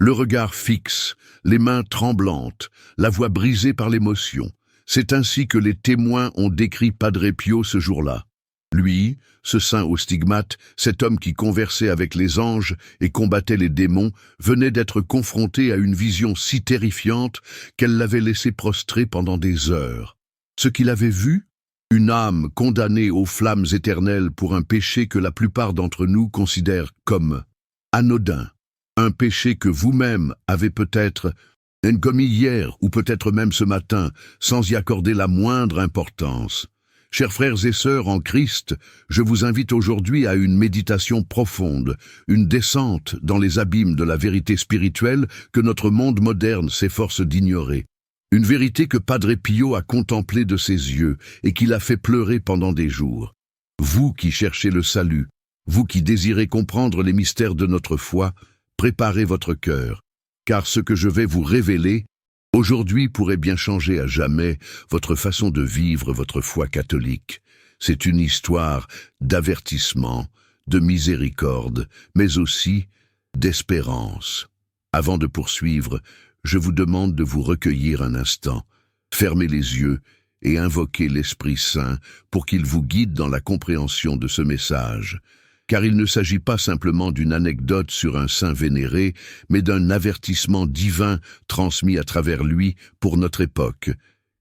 Le regard fixe, les mains tremblantes, la voix brisée par l'émotion. C'est ainsi que les témoins ont décrit Padre Pio ce jour-là. Lui, ce saint aux stigmates, cet homme qui conversait avec les anges et combattait les démons, venait d'être confronté à une vision si terrifiante qu'elle l'avait laissé prostré pendant des heures. Ce qu'il avait vu, une âme condamnée aux flammes éternelles pour un péché que la plupart d'entre nous considèrent comme anodin. Un péché que vous-même avez peut-être commis hier ou peut-être même ce matin, sans y accorder la moindre importance. Chers frères et sœurs en Christ, je vous invite aujourd'hui à une méditation profonde, une descente dans les abîmes de la vérité spirituelle que notre monde moderne s'efforce d'ignorer. Une vérité que Padre Pio a contemplée de ses yeux et qui l'a fait pleurer pendant des jours. Vous qui cherchez le salut, vous qui désirez comprendre les mystères de notre foi, préparez votre cœur, car ce que je vais vous révéler aujourd'hui pourrait bien changer à jamais votre façon de vivre votre foi catholique. C'est une histoire d'avertissement, de miséricorde, mais aussi d'espérance. Avant de poursuivre, je vous demande de vous recueillir un instant, fermez les yeux et invoquez l'Esprit Saint pour qu'il vous guide dans la compréhension de ce message. Car il ne s'agit pas simplement d'une anecdote sur un saint vénéré, mais d'un avertissement divin transmis à travers lui pour notre époque.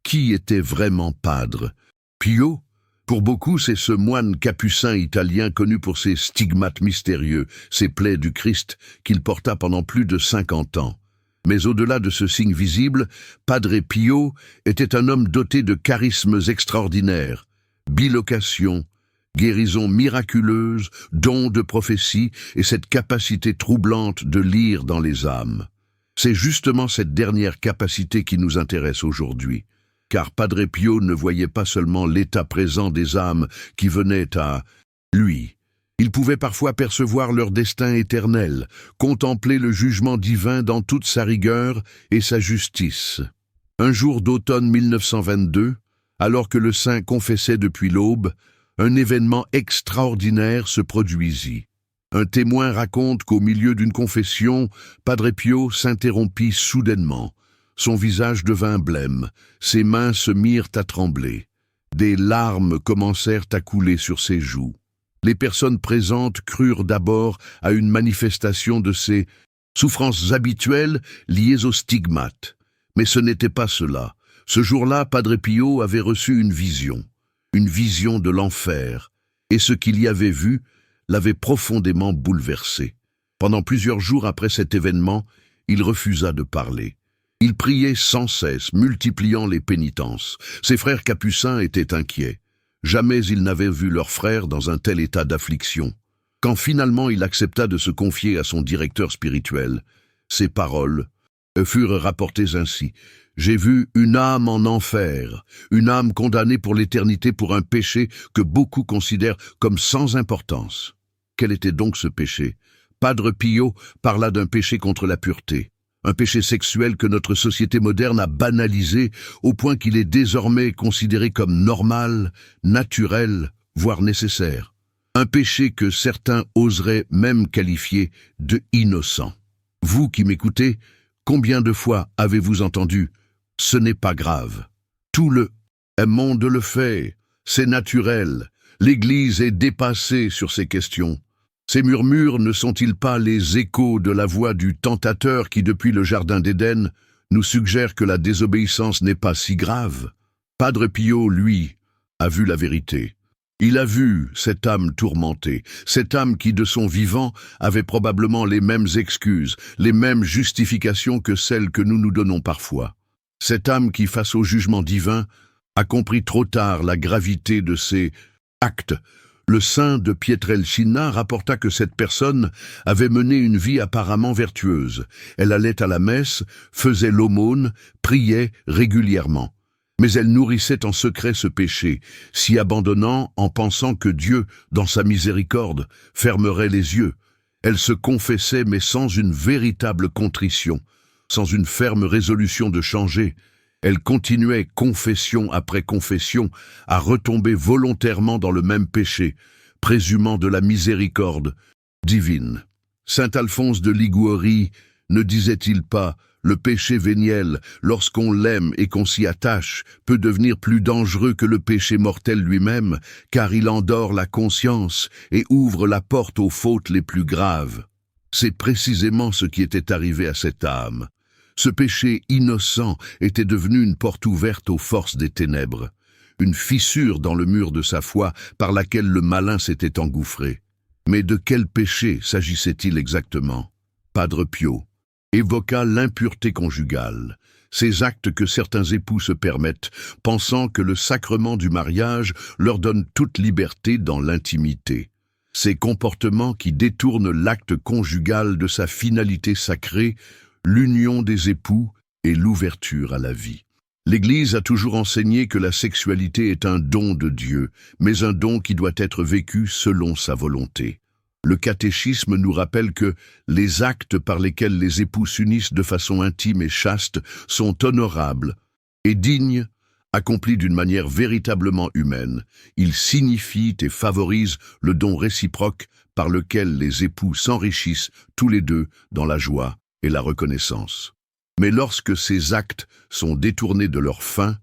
Qui était vraiment Padre Pio? Pour beaucoup, c'est ce moine capucin italien connu pour ses stigmates mystérieux, ses plaies du Christ, qu'il porta pendant plus de 50 ans. Mais au-delà de ce signe visible, Padre Pio était un homme doté de charismes extraordinaires, bilocation, guérison miraculeuse, don de prophétie et cette capacité troublante de lire dans les âmes. C'est justement cette dernière capacité qui nous intéresse aujourd'hui, car Padre Pio ne voyait pas seulement l'état présent des âmes qui venaient à lui. Il pouvait parfois percevoir leur destin éternel, contempler le jugement divin dans toute sa rigueur et sa justice. Un jour d'automne 1922, alors que le saint confessait depuis l'aube, un événement extraordinaire se produisit. Un témoin raconte qu'au milieu d'une confession, Padre Pio s'interrompit soudainement. Son visage devint blême, ses mains se mirent à trembler. Des larmes commencèrent à couler sur ses joues. Les personnes présentes crurent d'abord à une manifestation de ces souffrances habituelles liées aux stigmates. Mais ce n'était pas cela. Ce jour-là, Padre Pio avait reçu une vision de l'enfer, et ce qu'il y avait vu l'avait profondément bouleversé. Pendant plusieurs jours après cet événement, il refusa de parler. Il priait sans cesse, multipliant les pénitences. Ses frères capucins étaient inquiets. Jamais ils n'avaient vu leur frère dans un tel état d'affliction. Quand finalement il accepta de se confier à son directeur spirituel, ses paroles furent rapportées ainsi. « J'ai vu une âme en enfer, une âme condamnée pour l'éternité pour un péché que beaucoup considèrent comme sans importance. » Quel était donc ce péché? Padre Pio parla d'un péché contre la pureté, un péché sexuel que notre société moderne a banalisé au point qu'il est désormais considéré comme normal, naturel, voire nécessaire. Un péché que certains oseraient même qualifier de innocent. Vous qui m'écoutez, combien de fois avez-vous entendu « ce n'est pas grave ». Tout le monde le fait, c'est naturel. L'Église est dépassée sur ces questions. Ces murmures ne sont-ils pas les échos de la voix du tentateur qui, depuis le Jardin d'Éden, nous suggère que la désobéissance n'est pas si grave? Padre Pio, lui, a vu la vérité. Il a vu cette âme tourmentée, cette âme qui, de son vivant, avait probablement les mêmes excuses, les mêmes justifications que celles que nous nous donnons parfois. Cette âme qui, face au jugement divin, a compris trop tard la gravité de ses actes. Le saint de Pietrelcina rapporta que cette personne avait mené une vie apparemment vertueuse. Elle allait à la messe, faisait l'aumône, priait régulièrement. Mais elle nourrissait en secret ce péché, s'y abandonnant en pensant que Dieu, dans sa miséricorde, fermerait les yeux. Elle se confessait mais sans une véritable contrition, sans une ferme résolution de changer. Elle continuait, confession après confession, à retomber volontairement dans le même péché, présumant de la miséricorde divine. Saint Alphonse de Liguori Ne disait-il pas: le péché véniel, lorsqu'on l'aime et qu'on s'y attache, peut devenir plus dangereux que le péché mortel lui-même, car il endort la conscience et ouvre la porte aux fautes les plus graves. C'est précisément ce qui était arrivé à cette âme. Ce péché innocent était devenu une porte ouverte aux forces des ténèbres, une fissure dans le mur de sa foi par laquelle le malin s'était engouffré. Mais de quel péché s'agissait-il exactement? Padre Pio évoqua l'impureté conjugale, ces actes que certains époux se permettent, pensant que le sacrement du mariage leur donne toute liberté dans l'intimité. Ces comportements qui détournent l'acte conjugal de sa finalité sacrée, l'union des époux et l'ouverture à la vie. L'Église a toujours enseigné que la sexualité est un don de Dieu, mais un don qui doit être vécu selon sa volonté. Le catéchisme nous rappelle que les actes par lesquels les époux s'unissent de façon intime et chaste sont honorables et dignes, accomplis d'une manière véritablement humaine. Ils signifient et favorisent le don réciproque par lequel les époux s'enrichissent tous les deux dans la joie et la reconnaissance. Mais lorsque ces actes sont détournés de leur fin,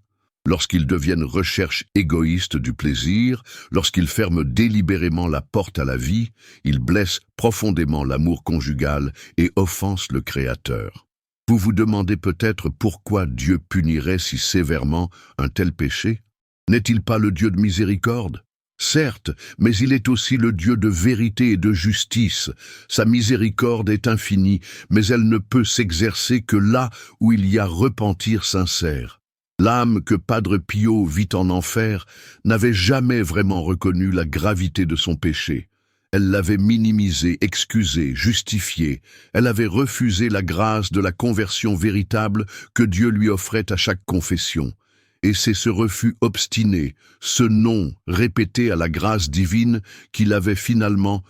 lorsqu'ils deviennent recherche égoïste du plaisir, lorsqu'ils ferment délibérément la porte à la vie, ils blessent profondément l'amour conjugal et offensent le Créateur. Vous vous demandez peut-être pourquoi Dieu punirait si sévèrement un tel péché? N'est-il pas le Dieu de miséricorde? Certes, mais il est aussi le Dieu de vérité et de justice. Sa miséricorde est infinie, mais elle ne peut s'exercer que là où il y a repentir sincère. L'âme que Padre Pio vit en enfer n'avait jamais vraiment reconnu la gravité de son péché. Elle l'avait minimisé, excusé, justifié. Elle avait refusé la grâce de la conversion véritable que Dieu lui offrait à chaque confession. Et c'est ce refus obstiné, ce non répété à la grâce divine qui l'avait finalement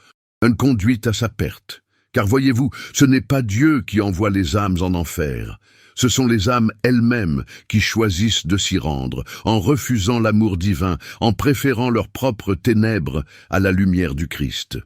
conduite à sa perte. Car voyez-vous, ce n'est pas Dieu qui envoie les âmes en enfer. Ce sont les âmes elles-mêmes qui choisissent de s'y rendre, en refusant l'amour divin, en préférant leurs propres ténèbres à la lumière du Christ.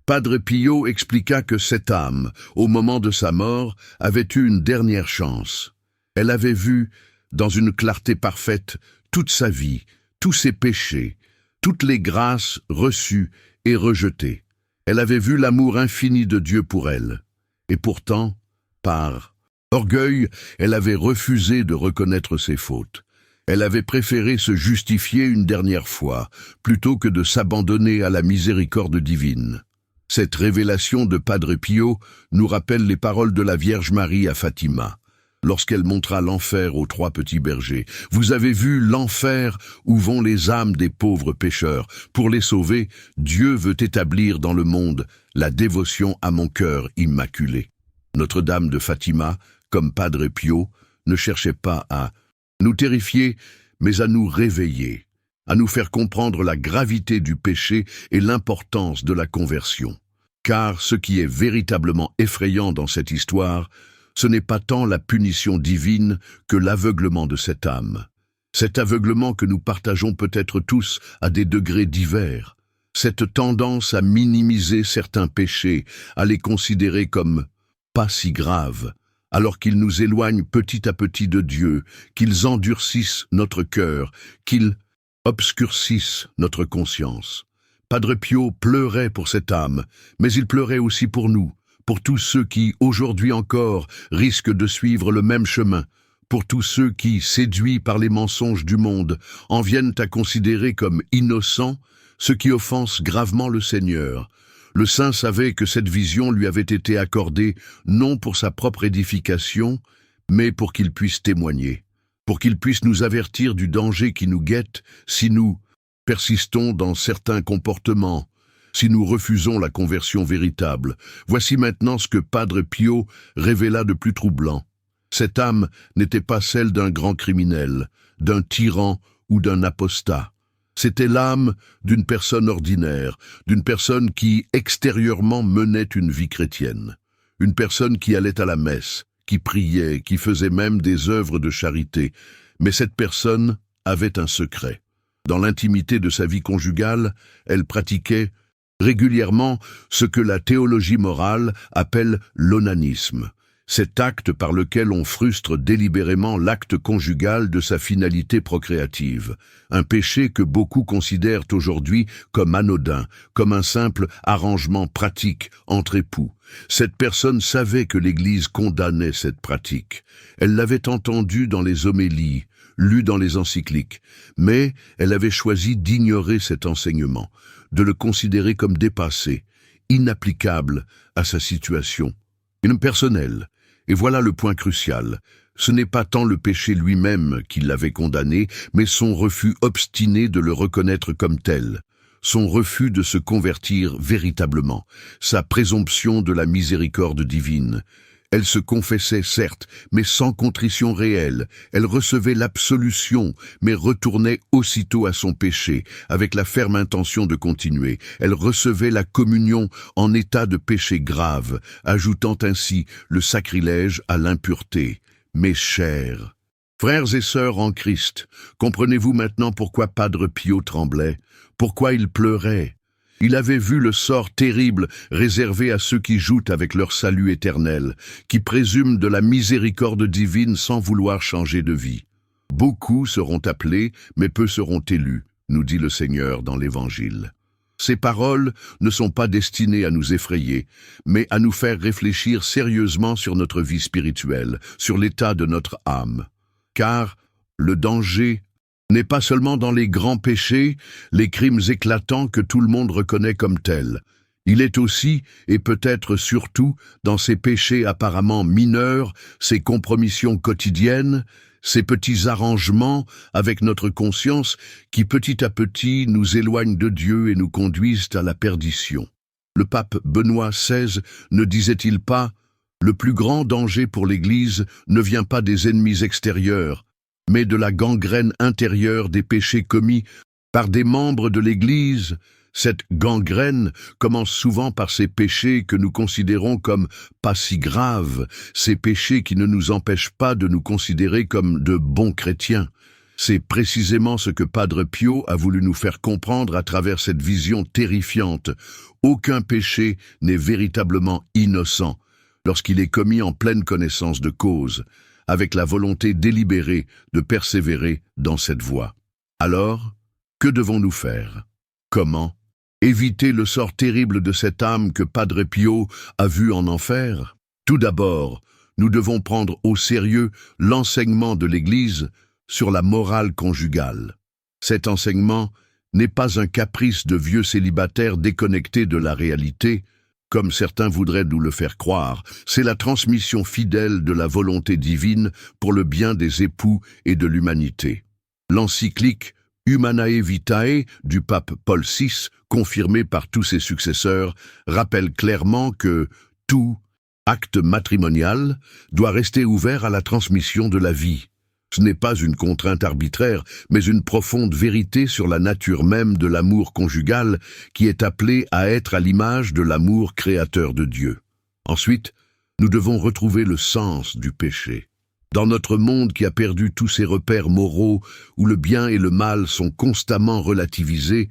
Padre Pio expliqua que cette âme, au moment de sa mort, avait eu une dernière chance. Elle avait vu, dans une clarté parfaite, toute sa vie, tous ses péchés, toutes les grâces reçues et rejetées. Elle avait vu l'amour infini de Dieu pour elle. Et pourtant, par orgueil, elle avait refusé de reconnaître ses fautes. Elle avait préféré se justifier une dernière fois, plutôt que de s'abandonner à la miséricorde divine. Cette révélation de Padre Pio nous rappelle les paroles de la Vierge Marie à Fatima, lorsqu'elle montra l'enfer aux 3 petits bergers. « Vous avez vu l'enfer où vont les âmes des pauvres pécheurs. Pour les sauver, Dieu veut établir dans le monde la dévotion à mon cœur immaculé. » Notre-Dame de Fatima, comme Padre Pio, ne cherchait pas à nous terrifier, mais à nous réveiller, à nous faire comprendre la gravité du péché et l'importance de la conversion. Car ce qui est véritablement effrayant dans cette histoire, ce n'est pas tant la punition divine que l'aveuglement de cette âme. Cet aveuglement que nous partageons peut-être tous à des degrés divers. Cette tendance à minimiser certains péchés, à les considérer comme pas si graves, alors qu'ils nous éloignent petit à petit de Dieu, qu'ils endurcissent notre cœur, qu'ils obscurcissent notre conscience. Padre Pio pleurait pour cette âme, mais il pleurait aussi pour nous, pour tous ceux qui, aujourd'hui encore, risquent de suivre le même chemin, pour tous ceux qui, séduits par les mensonges du monde, en viennent à considérer comme innocents ce qui offense gravement le Seigneur. Le saint savait que cette vision lui avait été accordée non pour sa propre édification, mais pour qu'il puisse témoigner, pour qu'il puisse nous avertir du danger qui nous guette si nous persistons dans certains comportements, si nous refusons la conversion véritable. Voici maintenant ce que Padre Pio révéla de plus troublant. Cette âme n'était pas celle d'un grand criminel, d'un tyran ou d'un apostat. C'était l'âme d'une personne ordinaire, d'une personne qui, extérieurement, menait une vie chrétienne. Une personne qui allait à la messe, qui priait, qui faisait même des œuvres de charité. Mais cette personne avait un secret. Dans l'intimité de sa vie conjugale, elle pratiquait régulièrement ce que la théologie morale appelle l'onanisme, cet acte par lequel on frustre délibérément l'acte conjugal de sa finalité procréative, un péché que beaucoup considèrent aujourd'hui comme anodin, comme un simple arrangement pratique entre époux. Cette personne savait que l'Église condamnait cette pratique. Elle l'avait entendue dans les homélies, lue dans les encycliques, mais elle avait choisi d'ignorer cet enseignement, de le considérer comme dépassé, inapplicable à sa situation. Personnelle. Et voilà le point crucial. Ce n'est pas tant le péché lui-même qui l'avait condamné, mais son refus obstiné de le reconnaître comme tel, son refus de se convertir véritablement, sa présomption de la miséricorde divine. Elle se confessait certes, mais sans contrition réelle. Elle recevait l'absolution, mais retournait aussitôt à son péché, avec la ferme intention de continuer. Elle recevait la communion en état de péché grave, ajoutant ainsi le sacrilège à l'impureté. Mes chers frères et sœurs en Christ, comprenez-vous maintenant pourquoi Padre Pio tremblait, pourquoi il pleurait? Il avait vu le sort terrible réservé à ceux qui jouent avec leur salut éternel, qui présument de la miséricorde divine sans vouloir changer de vie. Beaucoup seront appelés, mais peu seront élus, nous dit le Seigneur dans l'Évangile. Ces paroles ne sont pas destinées à nous effrayer, mais à nous faire réfléchir sérieusement sur notre vie spirituelle, sur l'état de notre âme. Car le danger n'est pas seulement dans les grands péchés, les crimes éclatants que tout le monde reconnaît comme tels. Il est aussi, et peut-être surtout, dans ces péchés apparemment mineurs, ces compromissions quotidiennes, ces petits arrangements avec notre conscience qui petit à petit nous éloignent de Dieu et nous conduisent à la perdition. Le pape Benoît XVI ne disait-il pas « Le plus grand danger pour l'Église ne vient pas des ennemis extérieurs, mais de la gangrène intérieure des péchés commis par des membres de l'Église. Cette gangrène commence souvent par ces péchés que nous considérons comme pas si graves, ces péchés qui ne nous empêchent pas de nous considérer comme de bons chrétiens. C'est précisément ce que Padre Pio a voulu nous faire comprendre à travers cette vision terrifiante. Aucun péché n'est véritablement innocent lorsqu'il est commis en pleine connaissance de cause, avec la volonté délibérée de persévérer dans cette voie. Alors, que devons-nous faire? Comment éviter le sort terrible de cette âme que Padre Pio a vue en enfer? Tout d'abord, nous devons prendre au sérieux l'enseignement de l'Église sur la morale conjugale. Cet enseignement n'est pas un caprice de vieux célibataires déconnectés de la réalité, comme certains voudraient nous le faire croire. C'est la transmission fidèle de la volonté divine pour le bien des époux et de l'humanité. L'encyclique Humanae Vitae du pape Paul VI, confirmée par tous ses successeurs, rappelle clairement que tout acte matrimonial doit rester ouvert à la transmission de la vie. Ce n'est pas une contrainte arbitraire, mais une profonde vérité sur la nature même de l'amour conjugal qui est appelé à être à l'image de l'amour créateur de Dieu. Ensuite, nous devons retrouver le sens du péché. Dans notre monde qui a perdu tous ses repères moraux, où le bien et le mal sont constamment relativisés,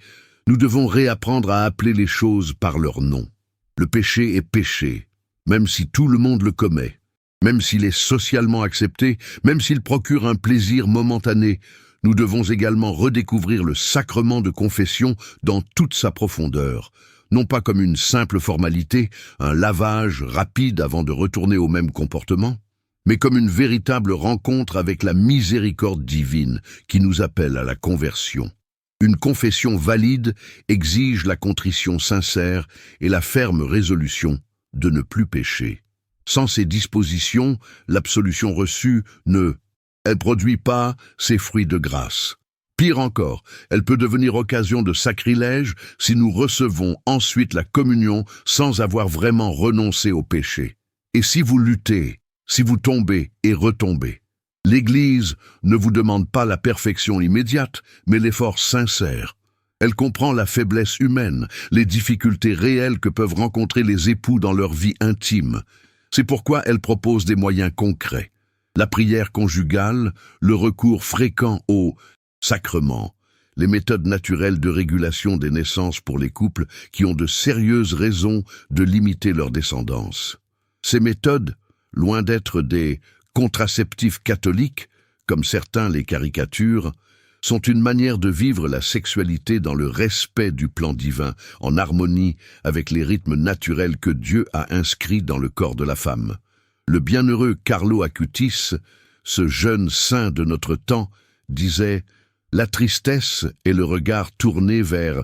nous devons réapprendre à appeler les choses par leur nom. Le péché est péché, même si tout le monde le commet. Même s'il est socialement accepté, même s'il procure un plaisir momentané, nous devons également redécouvrir le sacrement de confession dans toute sa profondeur, non pas comme une simple formalité, un lavage rapide avant de retourner au même comportement, mais comme une véritable rencontre avec la miséricorde divine qui nous appelle à la conversion. Une confession valide exige la contrition sincère et la ferme résolution de ne plus pécher. Sans ces dispositions, l'absolution reçue elle produit pas ses fruits de grâce. Pire encore, elle peut devenir occasion de sacrilège si nous recevons ensuite la communion sans avoir vraiment renoncé au péché. Et si vous luttez, si vous tombez et retombez, l'Église ne vous demande pas la perfection immédiate, mais l'effort sincère. Elle comprend la faiblesse humaine, les difficultés réelles que peuvent rencontrer les époux dans leur vie intime. C'est pourquoi elle propose des moyens concrets. La prière conjugale, le recours fréquent au sacrement, les méthodes naturelles de régulation des naissances pour les couples qui ont de sérieuses raisons de limiter leur descendance. Ces méthodes, loin d'être des contraceptifs catholiques, comme certains les caricaturent, sont une manière de vivre la sexualité dans le respect du plan divin, en harmonie avec les rythmes naturels que Dieu a inscrits dans le corps de la femme. Le bienheureux Carlo Acutis, ce jeune saint de notre temps, disait « La tristesse est le regard tourné vers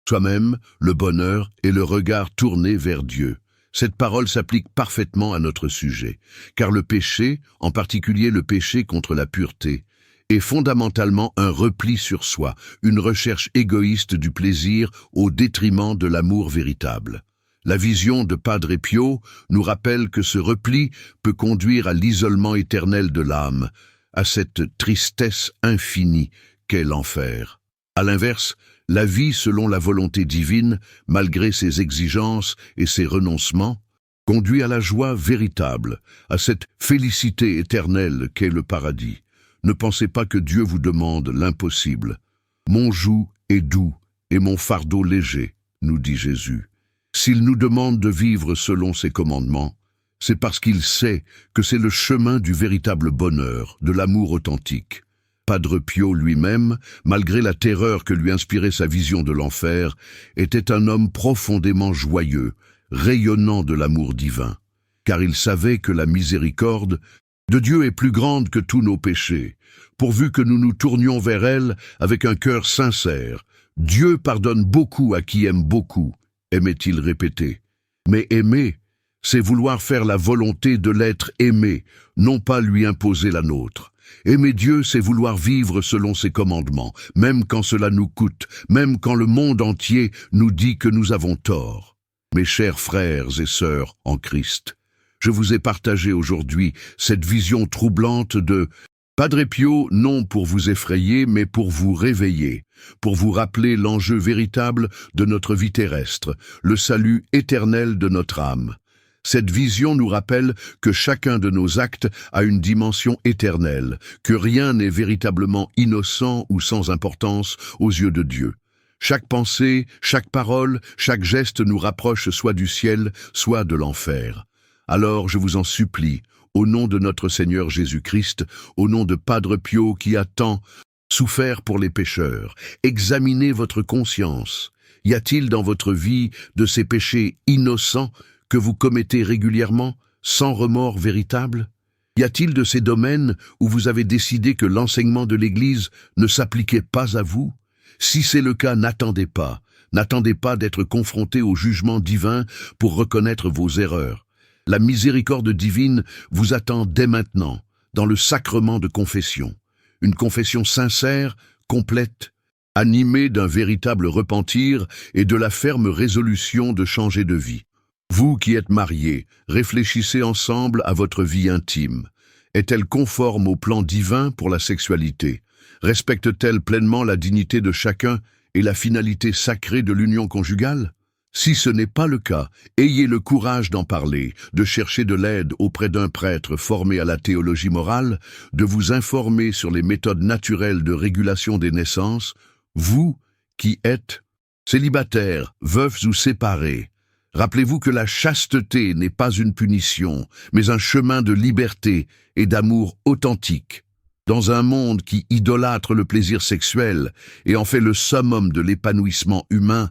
soi-même, le bonheur est le regard tourné vers Dieu ». Cette parole s'applique parfaitement à notre sujet, car le péché, en particulier le péché contre la pureté, est fondamentalement un repli sur soi, une recherche égoïste du plaisir au détriment de l'amour véritable. La vision de Padre Pio nous rappelle que ce repli peut conduire à l'isolement éternel de l'âme, à cette tristesse infinie qu'est l'enfer. À l'inverse, la vie selon la volonté divine, malgré ses exigences et ses renoncements, conduit à la joie véritable, à cette félicité éternelle qu'est le paradis. Ne pensez pas que Dieu vous demande l'impossible. « Mon joug est doux et mon fardeau léger », nous dit Jésus. S'il nous demande de vivre selon ses commandements, c'est parce qu'il sait que c'est le chemin du véritable bonheur, de l'amour authentique. Padre Pio lui-même, malgré la terreur que lui inspirait sa vision de l'enfer, était un homme profondément joyeux, rayonnant de l'amour divin, car il savait que la miséricorde de Dieu est plus grande que tous nos péchés, pourvu que nous nous tournions vers elle avec un cœur sincère. Dieu pardonne beaucoup à qui aime beaucoup, aimait-il répéter. Mais aimer, c'est vouloir faire la volonté de l'être aimé, non pas lui imposer la nôtre. Aimer Dieu, c'est vouloir vivre selon ses commandements, même quand cela nous coûte, même quand le monde entier nous dit que nous avons tort. Mes chers frères et sœurs en Christ, je vous ai partagé aujourd'hui cette vision troublante de Padre Pio, non pour vous effrayer, mais pour vous réveiller, pour vous rappeler l'enjeu véritable de notre vie terrestre, le salut éternel de notre âme. Cette vision nous rappelle que chacun de nos actes a une dimension éternelle, que rien n'est véritablement innocent ou sans importance aux yeux de Dieu. Chaque pensée, chaque parole, chaque geste nous rapproche soit du ciel, soit de l'enfer. Alors je vous en supplie, au nom de notre Seigneur Jésus-Christ, au nom de Padre Pio qui a tant souffert pour les pécheurs, examinez votre conscience. Y a-t-il dans votre vie de ces péchés innocents que vous commettez régulièrement, sans remords véritable? Y a-t-il de ces domaines où vous avez décidé que l'enseignement de l'Église ne s'appliquait pas à vous? Si c'est le cas, n'attendez pas d'être confronté au jugement divin pour reconnaître vos erreurs. La miséricorde divine vous attend dès maintenant, dans le sacrement de confession. Une confession sincère, complète, animée d'un véritable repentir et de la ferme résolution de changer de vie. Vous qui êtes mariés, réfléchissez ensemble à votre vie intime. Est-elle conforme au plan divin pour la sexualité? Respecte-t-elle pleinement la dignité de chacun et la finalité sacrée de l'union conjugale? Si ce n'est pas le cas, ayez le courage d'en parler, de chercher de l'aide auprès d'un prêtre formé à la théologie morale, de vous informer sur les méthodes naturelles de régulation des naissances, vous qui êtes célibataires, veufs ou séparés. Rappelez-vous que la chasteté n'est pas une punition, mais un chemin de liberté et d'amour authentique. Dans un monde qui idolâtre le plaisir sexuel et en fait le summum de l'épanouissement humain,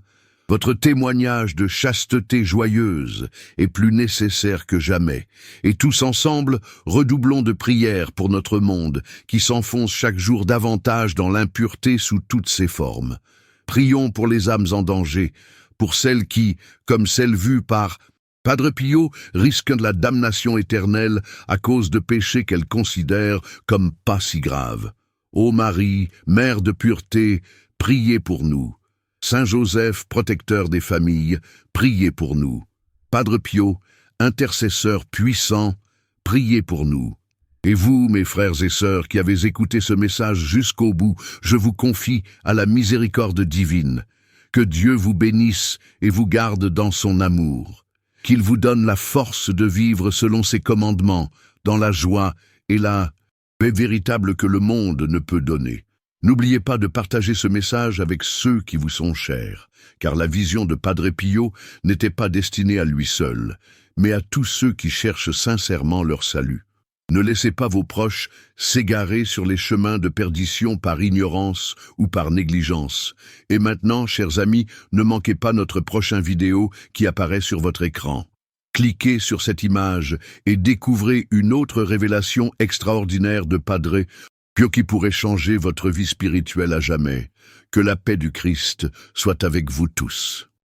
votre témoignage de chasteté joyeuse est plus nécessaire que jamais. Et tous ensemble, redoublons de prières pour notre monde qui s'enfonce chaque jour davantage dans l'impureté sous toutes ses formes. Prions pour les âmes en danger, pour celles qui, comme celles vues par Padre Pio, risquent la damnation éternelle à cause de péchés qu'elles considèrent comme pas si graves. Ô Marie, Mère de pureté, priez pour nous. Saint Joseph, protecteur des familles, priez pour nous. Padre Pio, intercesseur puissant, priez pour nous. Et vous, mes frères et sœurs qui avez écouté ce message jusqu'au bout, je vous confie à la miséricorde divine. Que Dieu vous bénisse et vous garde dans son amour. Qu'il vous donne la force de vivre selon ses commandements, dans la joie et la paix véritable que le monde ne peut donner. N'oubliez pas de partager ce message avec ceux qui vous sont chers, car la vision de Padre Pio n'était pas destinée à lui seul, mais à tous ceux qui cherchent sincèrement leur salut. Ne laissez pas vos proches s'égarer sur les chemins de perdition par ignorance ou par négligence. Et maintenant, chers amis, ne manquez pas notre prochain vidéo qui apparaît sur votre écran. Cliquez sur cette image et découvrez une autre révélation extraordinaire de Padre Pio qui pourrait changer votre vie spirituelle à jamais. Que la paix du Christ soit avec vous tous.